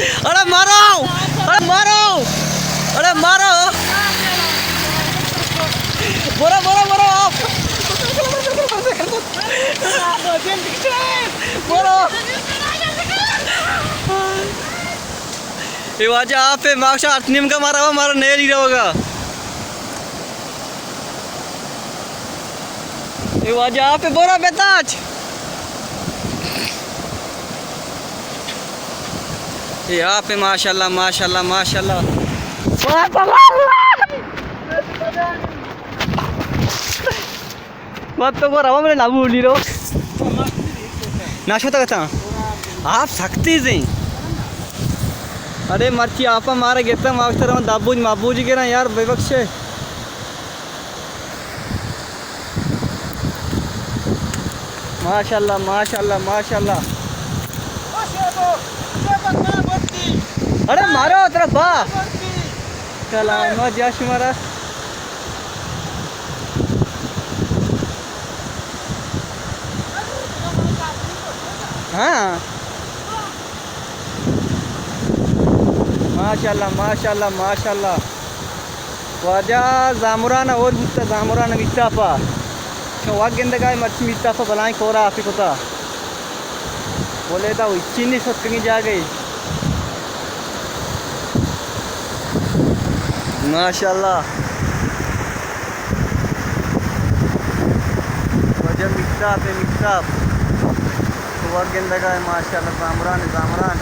अरे मारो, अरे मारो, अरे मारो, बोरो बोरो बोरो आप बोरो ये वाजा आप पे मार्क्स आर्टनियम का मारा हुआ हमारा नया लीडर होगा। ये वाजा आप पे बोरा बेताज यहाँ पे माशाल्लाह माशाल्लाह माशाल्लाह मत तो बोरा मेरे ना बोली रो ना छोटा कहता आप सकते हैं। अरे मर्ची आपा मारे गेता मास्टर हम दाबूज माबूजी के ना यार बेबख्शे माशाल्लाह माशाल्लाह माशाल्लाह। अरे मारो तेरा बा कलाम जाश मारा हाँ माशाल्लाह माशाल्लाह माशाल्लाह वाजा जामुराना और मुत्ता जामुराना मिस्ताफा वागेंदा गाय मर्ची मिस्ताफा बनाई कोरा आपी कोता बोले था चीनी सत कहीं जा गई माशाल्लाह वजह मिक्साप है मिक्साप वागेंदा गाय माशाल्लाह जामुरान जामुरान